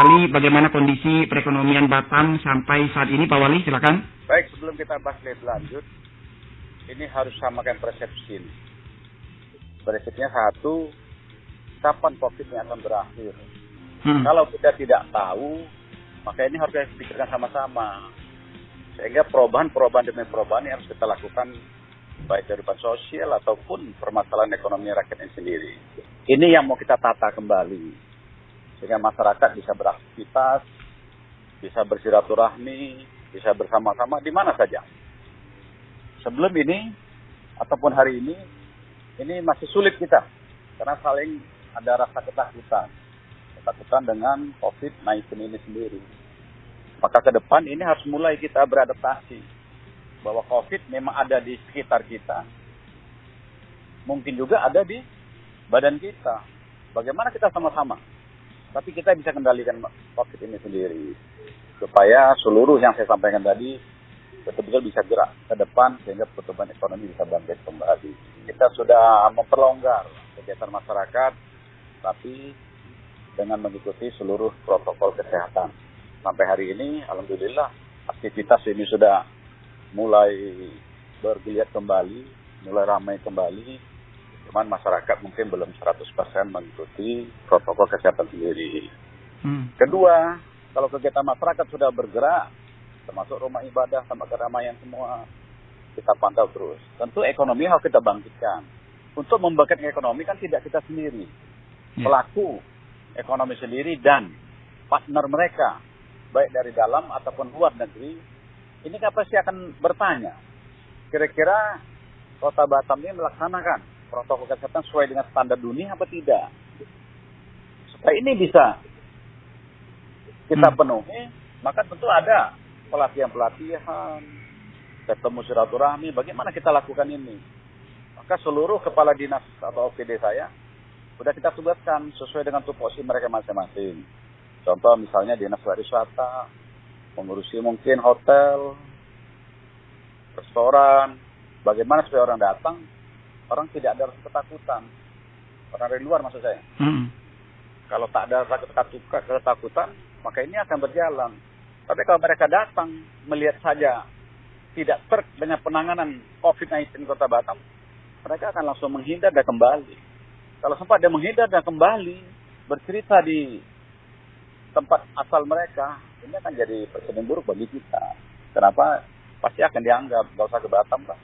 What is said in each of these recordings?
Wali, bagaimana kondisi perekonomian Batam sampai saat ini, Pak Wali, silakan. Baik, sebelum kita bahas lebih lanjut, ini harus samakan persepsi. Persepsinya satu, kapan COVID ini akan berakhir? Kalau kita tidak tahu, maka ini harus kita pikirkan sama-sama. Sehingga perubahan demi perubahan yang harus kita lakukan, baik dari sosial ataupun permasalahan ekonomi rakyat ini sendiri. Ini yang mau kita tata kembali, sehingga masyarakat bisa beraktivitas, bisa bersilaturahmi, bisa bersama-sama di mana saja. Sebelum ini ataupun hari ini masih sulit kita, karena saling ada rasa ketakutan dengan COVID-19 ini sendiri. Maka ke depan ini harus mulai kita beradaptasi, bahwa COVID memang ada di sekitar kita, mungkin juga ada di badan kita. Bagaimana kita sama-sama, tapi kita bisa kendalikan COVID ini sendiri, supaya seluruh yang saya sampaikan tadi betul-betul bisa gerak ke depan, sehingga pertumbuhan ekonomi bisa bangkit kembali. Kita sudah memperlonggar kegiatan masyarakat, tapi dengan mengikuti seluruh protokol kesehatan. Sampai hari ini, alhamdulillah, aktivitas ini sudah mulai bergeliat kembali, mulai ramai kembali. Cuman masyarakat mungkin belum 100% mengikuti protokol kesehatan sendiri. Kedua, kalau kegiatan masyarakat sudah bergerak, termasuk rumah ibadah sama keramaian semua, kita pantau terus. Tentu ekonomi harus kita bangkitkan. Untuk membangkitkan ekonomi kan tidak kita sendiri. Pelaku ekonomi sendiri dan partner mereka, baik dari dalam ataupun luar negeri, ini kan pasti akan bertanya, kira-kira Kota Batam ini melaksanakan protokol kesehatan sesuai dengan standar dunia apa tidak? Supaya ini bisa kita penuhi, maka tentu ada pelatihan-pelatihan, ketemu silaturahmi, bagaimana kita lakukan ini. Maka seluruh kepala dinas atau OPD saya sudah kita tugaskan sesuai dengan tupoksi mereka masing-masing. Contoh misalnya dinas pariwisata, mengurusi mungkin hotel, restoran, bagaimana supaya orang datang, orang tidak ada rasa ketakutan. Orang dari luar maksud saya. Kalau tak ada rasa ketakutan, maka ini akan berjalan. Tapi kalau mereka datang, melihat saja tidak terk dengan penanganan COVID-19 Kota Batam, mereka akan langsung menghindar dan kembali. Kalau sempat dia menghindar dan kembali, bercerita di tempat asal mereka, ini akan jadi presiden buruk bagi kita. Kenapa? Pasti akan dianggap, gak usah ke Batam lah.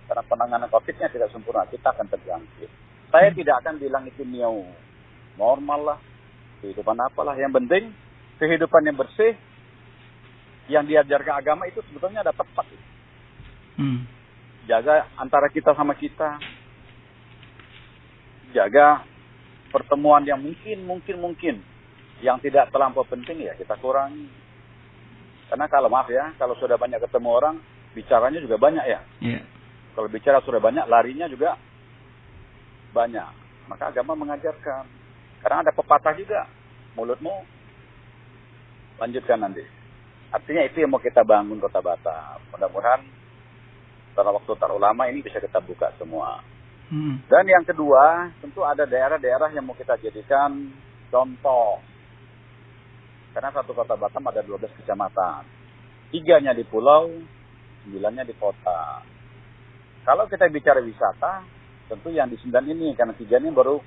Karena penanganan COVID-nya tidak sempurna, kita akan terjangkit. Saya tidak akan bilang itu new normal lah, kehidupan apalah. Yang penting, kehidupan yang bersih, yang diajarkan agama itu sebetulnya ada tepat. Jaga antara kita sama kita. Jaga pertemuan yang mungkin yang tidak terlampau penting ya kita kurangi. Karena kalau kalau sudah banyak ketemu orang, bicaranya juga banyak ya. Kalau bicara sudah banyak, larinya juga banyak. Maka agama mengajarkan. Karena ada pepatah juga, mulutmu lanjutkan nanti. Artinya itu yang mau kita bangun Kota Batam. Mudah-mudahan dalam waktu terlalu lama ini bisa kita buka semua. Dan yang kedua, tentu ada daerah-daerah yang mau kita jadikan contoh. Karena satu Kota Batam ada 12 kecamatan. 3-nya di pulau, 9-nya di kota. Kalau kita bicara wisata, tentu yang di 9 ini, karena 3 ini baru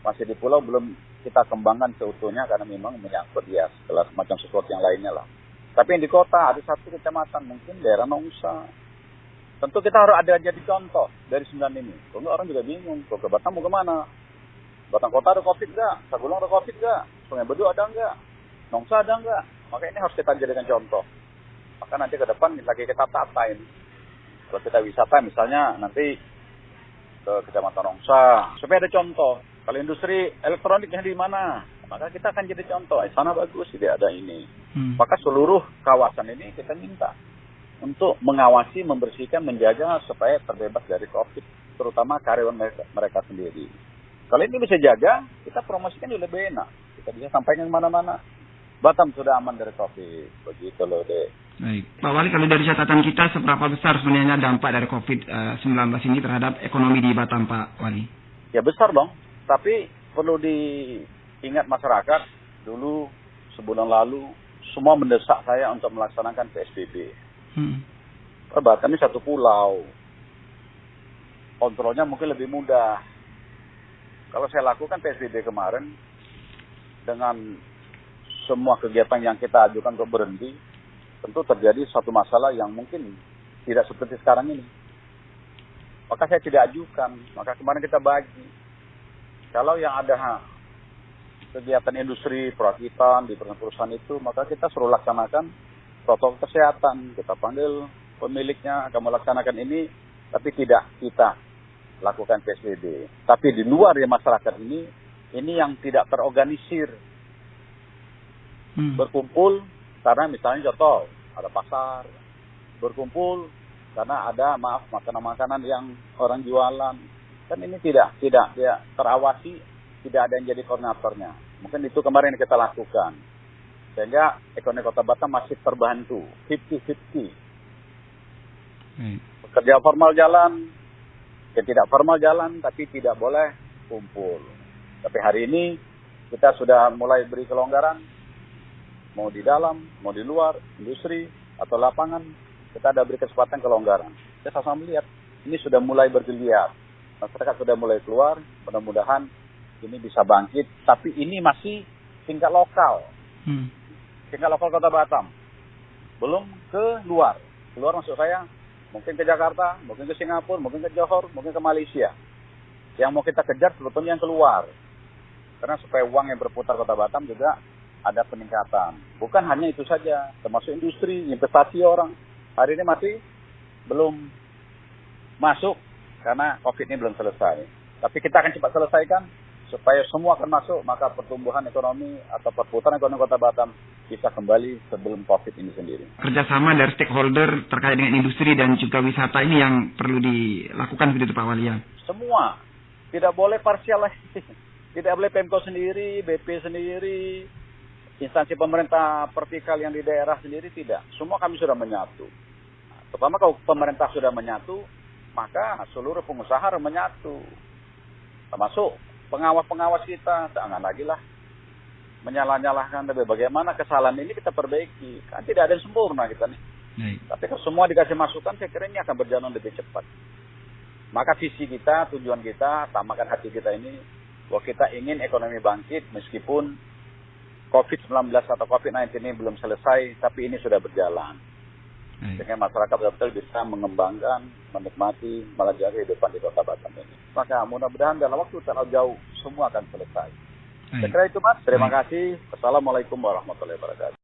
masih di pulau, belum kita kembangkan seutuhnya, karena memang menyangkut ya setelah semacam sesuatu yang lainnya lah. Tapi yang di kota ada 1 kecamatan, mungkin daerah Nongsa. Tentu kita harus ada jadi contoh dari 9 ini. Kalau orang juga bingung, kalau ke Batam mau kemana? Batam Kota ada COVID nggak? Saguling ada COVID nggak? Sungai Bedu ada nggak? Nongsa ada nggak? Maka ini harus kita jadikan contoh. Maka nanti ke depan lagi kita tatain. Kalau kita wisata misalnya nanti ke Kecamatan Nongsa, supaya ada contoh. Kalau industri elektroniknya di mana? Maka kita akan jadi contoh. Sana bagus, tidak ada ini. Maka seluruh kawasan ini kita minta untuk mengawasi, membersihkan, menjaga supaya terbebas dari COVID, terutama karyawan mereka sendiri. Kalau ini bisa jaga, kita promosikan lebih enak. Kita bisa sampaikan kemana-mana. Batam sudah aman dari COVID, begitu loh deh. Baik, Pak Wali, kalau dari catatan kita, seberapa besar sebenarnya dampak dari COVID-19 ini terhadap ekonomi di Batam, Pak Wali? Ya besar dong, tapi perlu diingat masyarakat, dulu sebulan lalu, semua mendesak saya untuk melaksanakan PSBB. Batam ini satu pulau. Kontrolnya mungkin lebih mudah. Kalau saya lakukan PSBB kemarin, dengan semua kegiatan yang kita ajukan untuk berhenti, tentu terjadi suatu masalah yang mungkin tidak seperti sekarang ini. Maka saya tidak ajukan, maka kemarin kita bagi. Kalau yang ada kegiatan industri, perakitan di perusahaan itu, maka kita suruh laksanakan protokol kesehatan. Kita panggil pemiliknya, kamu laksanakan ini, tapi tidak kita lakukan PSBB. Tapi di luar ya masyarakat ini yang tidak terorganisir. Berkumpul karena misalnya contoh, ada pasar. Berkumpul karena ada, makanan-makanan yang orang jualan. Kan ini tidak terawasi, tidak ada yang jadi koordinatornya. Mungkin itu kemarin kita lakukan. Sehingga ekonomi Kota Batam masih terbantu, 50-50. Pekerja formal jalan, yang tidak formal jalan, tapi tidak boleh kumpul. Tapi hari ini kita sudah mulai beri kelonggaran, mau di dalam, mau di luar, industri, atau lapangan, kita ada beri kesempatan kelonggaran. Kita sama-sama melihat, ini sudah mulai bergeliat. Masyarakat sudah mulai keluar, mudah-mudahan ini bisa bangkit. Tapi ini masih tingkat lokal. Tingkat lokal Kota Batam. Belum ke luar. Keluar maksud saya, mungkin ke Jakarta, mungkin ke Singapura, mungkin ke Johor, mungkin ke Malaysia. Yang mau kita kejar sebetulnya yang keluar. Karena supaya uang yang berputar Kota Batam juga ada peningkatan. Bukan hanya itu saja, termasuk industri, investasi orang. Hari ini masih belum masuk karena COVID ini belum selesai. Tapi kita akan cepat selesaikan supaya semua akan masuk, maka pertumbuhan ekonomi atau perputaran ekonomi Kota Batam bisa kembali sebelum COVID ini sendiri. Kerjasama dari stakeholder terkait dengan industri dan juga wisata ini yang perlu dilakukan begitu Pak Walia. Semua, tidak boleh parsial lagi. Tidak boleh Pemko sendiri, BP sendiri, instansi pemerintah vertikal yang di daerah sendiri, tidak. Semua kami sudah menyatu. Pertama kalau pemerintah sudah menyatu, maka seluruh pengusaha harus menyatu. Termasuk pengawas-pengawas kita, jangan lagi lah menyalah-nyalahkan. Tapi bagaimana kesalahan ini kita perbaiki. Kan tidak ada yang sempurna kita nih. Tapi kalau semua dikasih masukan, saya kira ini akan berjalan lebih cepat. Maka visi kita, tujuan kita, tamakan hati kita ini, bahwa kita ingin ekonomi bangkit meskipun COVID-19 atau COVID-19 ini belum selesai, tapi ini sudah berjalan. Sehingga masyarakat betul-betul bisa mengembangkan, menikmati, melajari kehidupan di Kota Batam ini. Maka mudah-mudahan dalam waktu terlalu jauh, semua akan selesai. Saya kira itu Mas, terima kasih. Assalamualaikum warahmatullahi wabarakatuh.